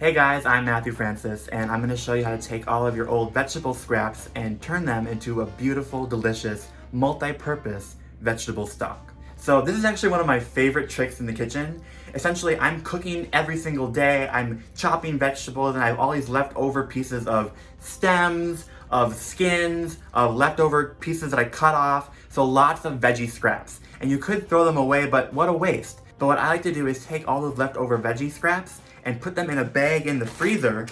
Hey guys, I'm Matthew Francis, and I'm going to show you how to take all of your old vegetable scraps and turn them into a beautiful, delicious, multi-purpose vegetable stock. So this is actually one of my favorite tricks in the kitchen. Essentially, I'm cooking every single day, I'm chopping vegetables, and I have all these leftover pieces of stems, of skins, of leftover pieces that I cut off, so lots of veggie scraps. And you could throw them away, but what a waste. But what I like to do is take all those leftover veggie scraps and put them in a bag in the freezer,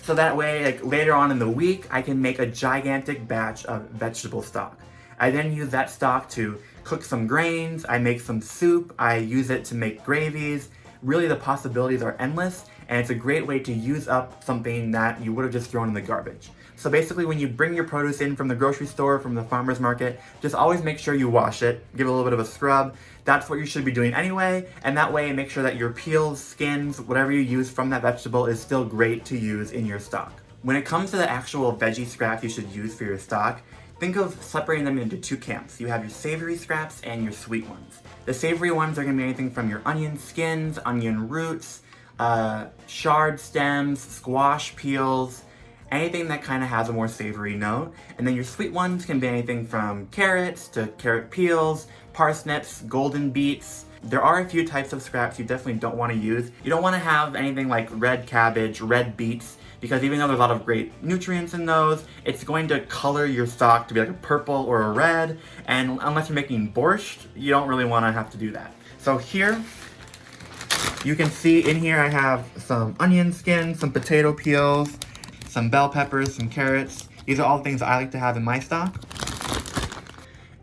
so that way, like later on in the week, I can make a gigantic batch of vegetable stock. I then use that stock to cook some grains, I make some soup, I use it to make gravies. Really, the possibilities are endless, and it's a great way to use up something that you would have just thrown in the garbage. So basically, when you bring your produce in from the grocery store, from the farmer's market, just always make sure you wash it, give it a little bit of a scrub. That's what you should be doing anyway, and that way make sure that your peels, skins, whatever you use from that vegetable is still great to use in your stock. When it comes to the actual veggie scraps you should use for your stock, think of separating them into two camps. You have your savory scraps and your sweet ones. The savory ones are going to be anything from your onion skins, onion roots, chard stems, squash peels, anything that kind of has a more savory note. And then your sweet ones can be anything from carrots to carrot peels, parsnips, golden beets. There are a few types of scraps you definitely don't want to use. You don't want to have anything like red cabbage, red beets, because even though there's a lot of great nutrients in those, it's going to color your stock to be like a purple or a red, and unless you're making borscht, you don't really want to have to do that. So here, you can see in here I have some onion skins, some potato peels, some bell peppers, some carrots. These are all the things I like to have in my stock.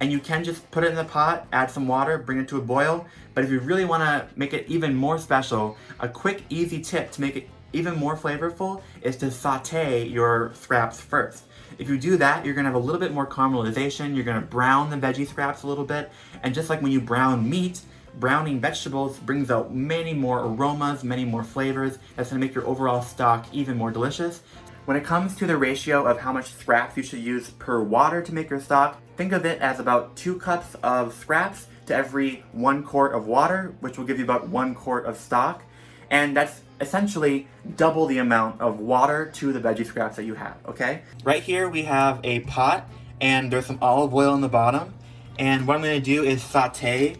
And you can just put it in the pot, add some water, bring it to a boil. But if you really want to make it even more special, a quick, easy tip to make it even more flavorful is to saute your scraps first. If you do that, you're going to have a little bit more caramelization, you're going to brown the veggie scraps a little bit, and just like when you brown meat, browning vegetables brings out many more aromas, many more flavors. That's going to make your overall stock even more delicious. When it comes to the ratio of how much scraps you should use per water to make your stock, think of it as about 2 cups of scraps to every 1 quart of water, which will give you about 1 quart of stock. And that's essentially double the amount of water to the veggie scraps that you have, okay? Right here we have a pot, and there's some olive oil in the bottom. And what I'm gonna do is saute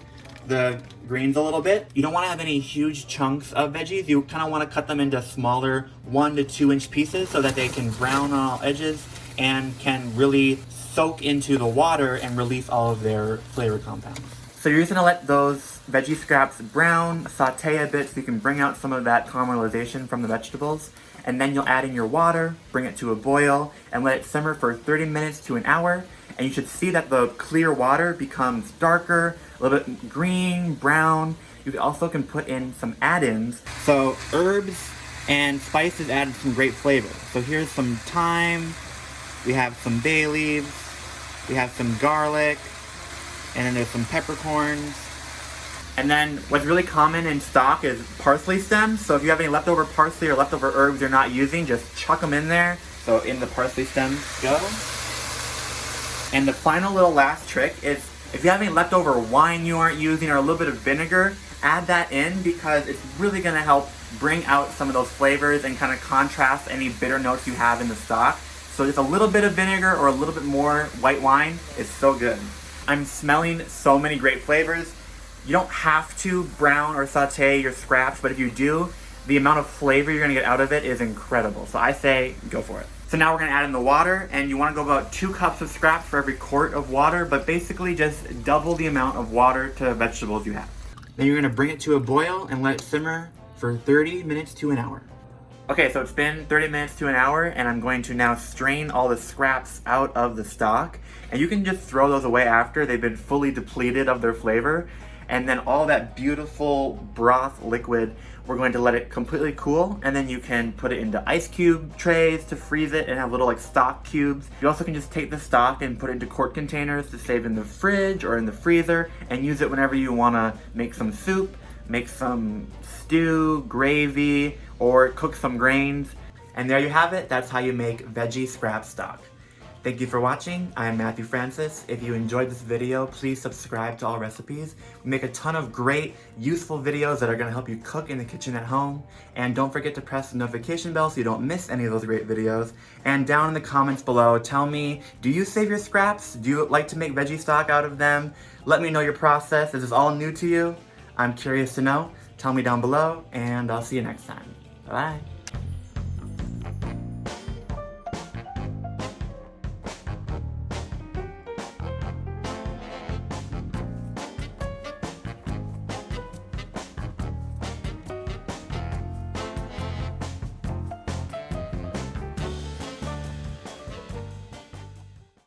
the greens a little bit. You don't want to have any huge chunks of veggies. You kind of want to cut them into smaller 1 to 2 inch pieces so that they can brown on all edges and can really soak into the water and release all of their flavor compounds. So you're just going to let those veggie scraps brown, saute a bit so you can bring out some of that caramelization from the vegetables. And then you'll add in your water, bring it to a boil, and let it simmer for 30 minutes to an hour. And you should see that the clear water becomes darker, a little bit green, brown. You also can put in some add-ins. So herbs and spices add some great flavor. So here's some thyme, we have some bay leaves, we have some garlic, and then there's some peppercorns. And then what's really common in stock is parsley stems. So if you have any leftover parsley or leftover herbs you're not using, just chuck them in there. So in the parsley stems go. And the final little last trick is if you have any leftover wine you aren't using or a little bit of vinegar, add that in because it's really going to help bring out some of those flavors and kind of contrast any bitter notes you have in the stock. So just a little bit of vinegar or a little bit more white wine is so good. I'm smelling so many great flavors. You don't have to brown or saute your scraps, but if you do, the amount of flavor you're going to get out of it is incredible. So I say go for it. So now we're going to add in the water, and you want to go about 2 cups of scraps for every quart of water, but basically just double the amount of water to vegetables you have. Then you're going to bring it to a boil and let it simmer for 30 minutes to an hour. Okay, so it's been 30 minutes to an hour, and I'm going to now strain all the scraps out of the stock. And you can just throw those away after they've been fully depleted of their flavor. And then all that beautiful broth liquid, we're going to let it completely cool, and then you can put it into ice cube trays to freeze it and have little like stock cubes. You also can just take the stock and put it into quart containers to save in the fridge or in the freezer and use it whenever you want to make some soup, make some stew, gravy, or cook some grains. And there you have it. That's how you make veggie scrap stock. Thank you for watching. I'm Matthew Francis. If you enjoyed this video, please subscribe to Allrecipes. We make a ton of great, useful videos that are going to help you cook in the kitchen at home. And don't forget to press the notification bell so you don't miss any of those great videos. And down in the comments below, tell me, do you save your scraps? Do you like to make veggie stock out of them? Let me know your process. Is this all new to you? I'm curious to know. Tell me down below, and I'll see you next time. Bye.